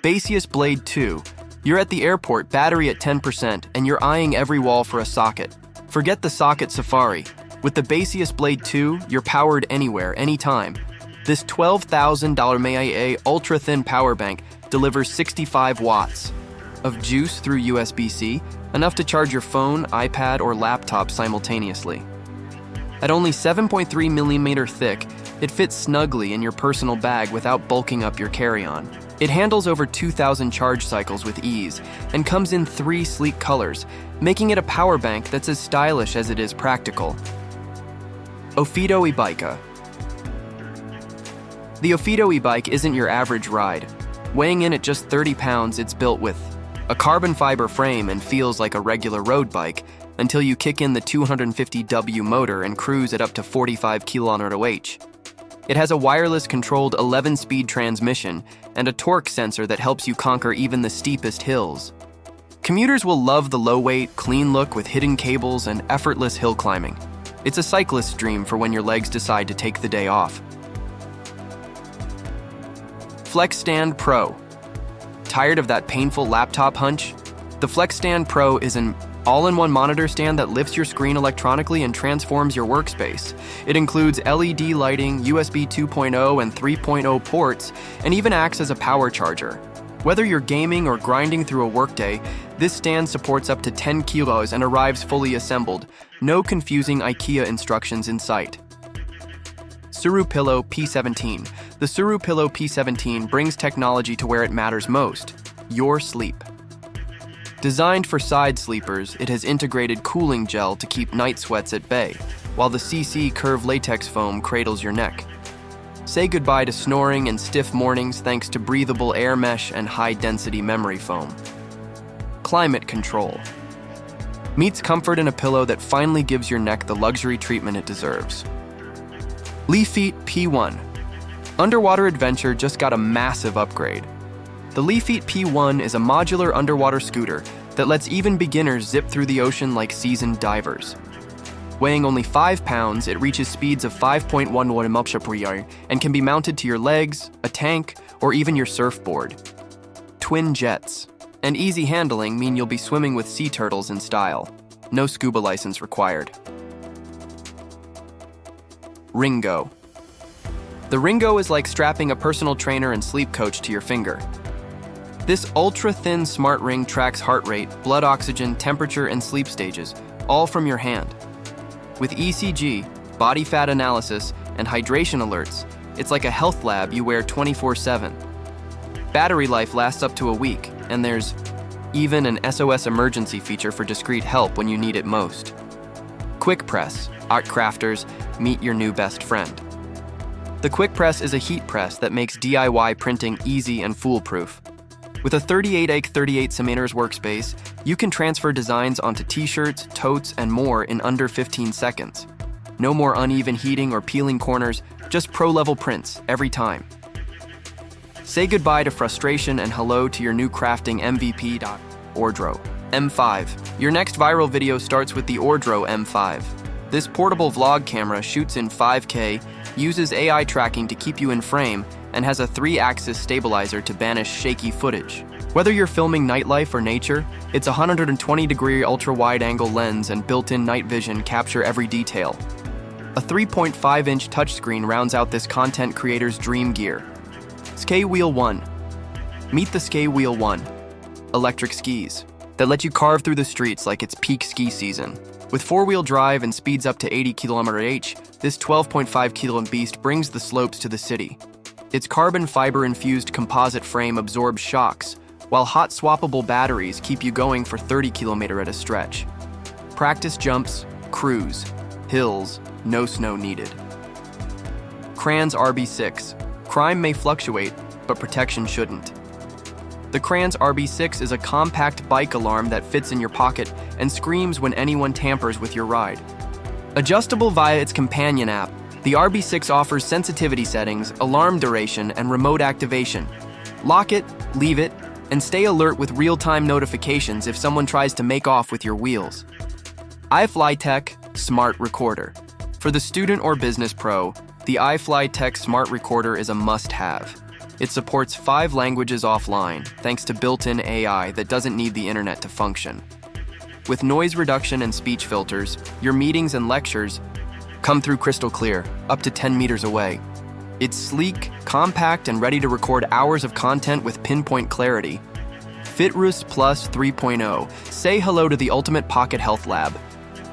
Basius Blade 2. You're at the airport, battery at 10%, and you're eyeing every wall for a socket. Forget the socket safari. With the Basius Blade 2, you're powered anywhere, anytime. This $12,000 mAh ultra-thin power bank delivers 65 watts of juice through USB-C, enough to charge your phone, iPad, or laptop simultaneously. At only 7.3mm thick, it fits snugly in your personal bag without bulking up your carry-on. It handles over 2,000 charge cycles with ease and comes in 3 sleek colors, making it a power bank that's as stylish as it is practical. Ofido e-bike. The Ofido e-bike isn't your average ride. Weighing in at just 30 pounds, it's built with a carbon fiber frame and feels like a regular road bike until you kick in the 250W motor and cruise at up to 45 km/h. It has a wireless controlled 11-speed transmission and a torque sensor that helps you conquer even the steepest hills. Commuters will love the low-weight, clean look with hidden cables and effortless hill climbing. It's a cyclist's dream for when your legs decide to take the day off. Flex Stand Pro. Tired of that painful laptop hunch? The Flex Stand Pro is an all-in-one monitor stand that lifts your screen electronically and transforms your workspace. It includes LED lighting, USB 2.0 and 3.0 ports, and even acts as a power charger. Whether you're gaming or grinding through a workday, this stand supports up to 10 kilos and arrives fully assembled. No confusing IKEA instructions in sight. Suru Pillow P17. The Suru Pillow P17 brings technology to where it matters most: your sleep. Designed for side sleepers, it has integrated cooling gel to keep night sweats at bay, while the CC Curve latex foam cradles your neck. Say goodbye to snoring and stiff mornings thanks to breathable air mesh and high-density memory foam. Climate Control. Meets comfort in a pillow that finally gives your neck the luxury treatment it deserves. Leafeat P1. Underwater adventure just got a massive upgrade. The Leafeat P1 is a modular underwater scooter that lets even beginners zip through the ocean like seasoned divers. Weighing only 5 pounds, it reaches speeds of 5.1 km/h and can be mounted to your legs, a tank, or even your surfboard. Twin jets. And easy handling mean you'll be swimming with sea turtles in style. No scuba license required. Ringo. The Ringo is like strapping a personal trainer and sleep coach to your finger. This ultra-thin smart ring tracks heart rate, blood oxygen, temperature, and sleep stages, all from your hand. With ECG, body fat analysis, and hydration alerts, it's like a health lab you wear 24/7. Battery life lasts up to a week, and there's even an SOS emergency feature for discreet help when you need it most. Quick Press. Art crafters, meet your new best friend. The Quick Press is a heat press that makes DIY printing easy and foolproof. With a 38x38 cm workspace, you can transfer designs onto t-shirts, totes, and more in under 15 seconds. No more uneven heating or peeling corners, just pro-level prints every time. Say goodbye to frustration and hello to your new crafting MVP. Ordro M5. Your next viral video starts with the Ordro M5. This portable vlog camera shoots in 5K, uses AI tracking to keep you in frame, and has a 3-axis stabilizer to banish shaky footage. Whether you're filming nightlife or nature, its 120-degree ultra-wide-angle lens and built-in night vision capture every detail. A 3.5-inch touchscreen rounds out this content creator's dream gear. Ski Wheel 1. Meet the Ski Wheel 1. Electric skis that let you carve through the streets like it's peak ski season. With 4-wheel drive and speeds up to 80 km/h, this 12.5-kilo beast brings the slopes to the city. Its carbon fiber-infused composite frame absorbs shocks, while hot swappable batteries keep you going for 30 km at a stretch. Practice jumps, cruise, hills, no snow needed. Kranz RB6. Crime may fluctuate, but protection shouldn't. The Kranz RB6 is a compact bike alarm that fits in your pocket and screams when anyone tampers with your ride. Adjustable via its companion app, the RB6 offers sensitivity settings, alarm duration, and remote activation. Lock it, leave it, and stay alert with real-time notifications if someone tries to make off with your wheels. iFlyTech Smart Recorder. For the student or business pro, the iFlyTech Smart Recorder is a must-have. It supports 5 languages offline, thanks to built-in AI that doesn't need the internet to function. With noise reduction and speech filters, your meetings and lectures come through crystal clear, up to 10 meters away. It's sleek, compact, and ready to record hours of content with pinpoint clarity. FitRus Plus 3.0. Say hello to the ultimate pocket health lab.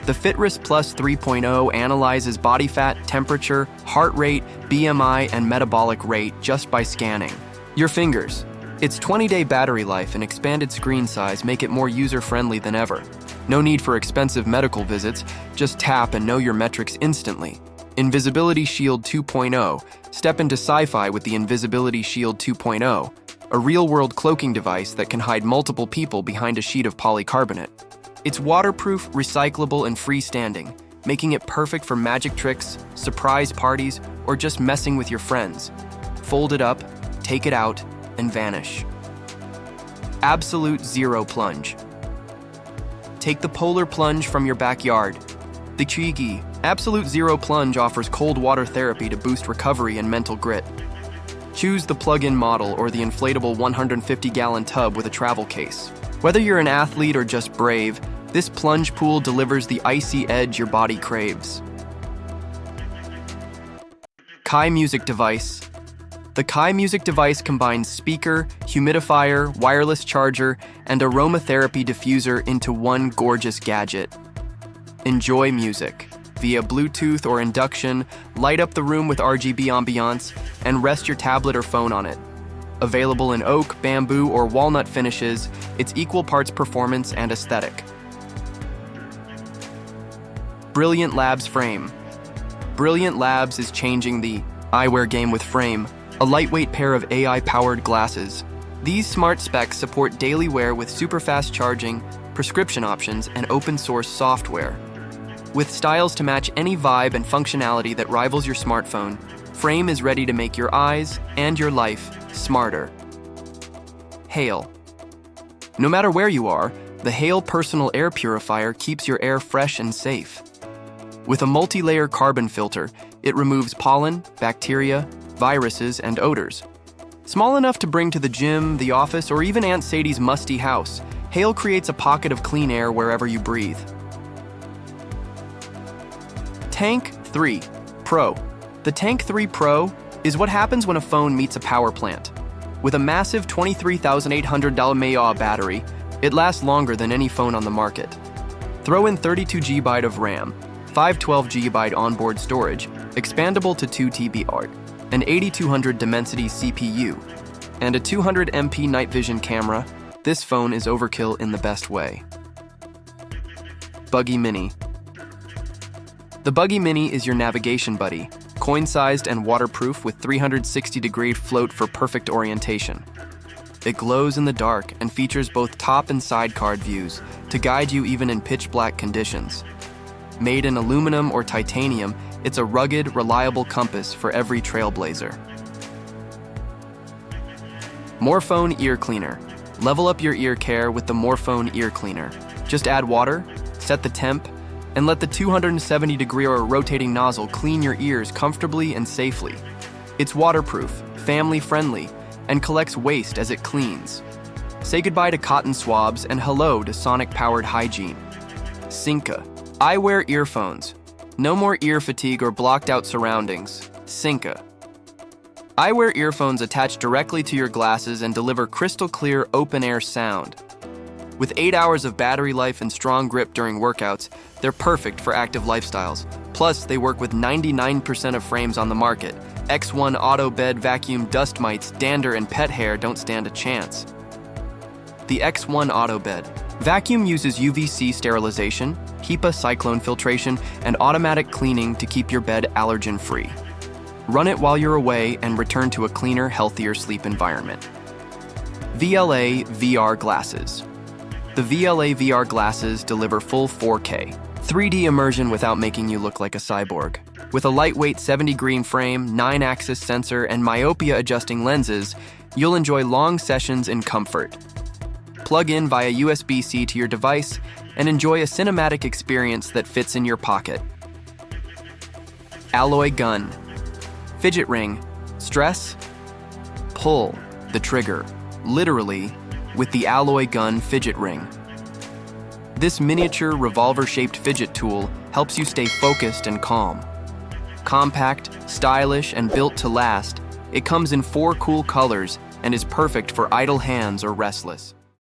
The FitRus Plus 3.0 analyzes body fat, temperature, heart rate, BMI, and metabolic rate just by scanning your fingers. Its 20-day battery life and expanded screen size make it more user-friendly than ever. No need for expensive medical visits, just tap and know your metrics instantly. Invisibility Shield 2.0. Step into sci-fi with the Invisibility Shield 2.0, a real-world cloaking device that can hide multiple people behind a sheet of polycarbonate. It's waterproof, recyclable, and freestanding, making it perfect for magic tricks, surprise parties, or just messing with your friends. Fold it up, take it out, and vanish. Absolute Zero Plunge. Take the polar plunge from your backyard. The Chigi Absolute Zero Plunge offers cold water therapy to boost recovery and mental grit. Choose the plug-in model or the inflatable 150-gallon tub with a travel case. Whether you're an athlete or just brave, this plunge pool delivers the icy edge your body craves. Kai Music Device. The Kai Music Device combines speaker, humidifier, wireless charger, and aromatherapy diffuser into one gorgeous gadget. Enjoy music via Bluetooth or induction, light up the room with RGB ambiance, and rest your tablet or phone on it. Available in oak, bamboo, or walnut finishes, it's equal parts performance and aesthetic. Brilliant Labs Frame. Brilliant Labs is changing the eyewear game with Frame, a lightweight pair of AI-powered glasses. These smart specs support daily wear with super-fast charging, prescription options, and open-source software. With styles to match any vibe and functionality that rivals your smartphone, Frame is ready to make your eyes and your life smarter. Hail. No matter where you are, the Hail Personal Air Purifier keeps your air fresh and safe. With a multi-layer carbon filter, it removes pollen, bacteria, viruses, and odors. Small enough to bring to the gym, the office, or even Aunt Sadie's musty house, Hail creates a pocket of clean air wherever you breathe. Tank 3 Pro. The Tank 3 Pro is what happens when a phone meets a power plant. With a massive $23,800 mAh battery, it lasts longer than any phone on the market. Throw in 32GB of RAM, 512GB onboard storage, expandable to 2TB, an 8200 Dimensity CPU, and a 200MP night vision camera. This phone is overkill in the best way. Buggy Mini. The Buggy Mini is your navigation buddy, coin-sized and waterproof with 360-degree float for perfect orientation. It glows in the dark and features both top and side card views to guide you even in pitch-black conditions. Made in aluminum or titanium, it's a rugged, reliable compass for every trailblazer. Morphone Ear Cleaner. Level up your ear care with the Morphone Ear Cleaner. Just add water, set the temp, and let the 270-degree or rotating nozzle clean your ears comfortably and safely. It's waterproof, family-friendly, and collects waste as it cleans. Say goodbye to cotton swabs and hello to sonic-powered hygiene. Synca. Eyewear earphones. No more ear fatigue or blocked-out surroundings. Synca. Eyewear earphones attach directly to your glasses and deliver crystal-clear, open-air sound. With 8 hours of battery life and strong grip during workouts, they're perfect for active lifestyles. Plus, they work with 99% of frames on the market. X1 auto bed vacuum dust mites, dander, and pet hair don't stand a chance. The X1 auto bed. Vacuum uses UVC sterilization, HEPA cyclone filtration, and automatic cleaning to keep your bed allergen-free. Run it while you're away and return to a cleaner, healthier sleep environment. VLA VR Glasses. The VLA VR glasses deliver full 4K, 3D immersion without making you look like a cyborg. With a lightweight 70-green frame, 9-axis sensor, and myopia-adjusting lenses, you'll enjoy long sessions in comfort. Plug in via USB-C to your device and enjoy a cinematic experience that fits in your pocket. Alloy Gun. Fidget ring. Stress? pull the trigger, literally, with the alloy gun fidget ring. This miniature revolver-shaped fidget tool helps you stay focused and calm. Compact, stylish, and built to last, it comes in 4 cool colors and is perfect for idle hands or restless.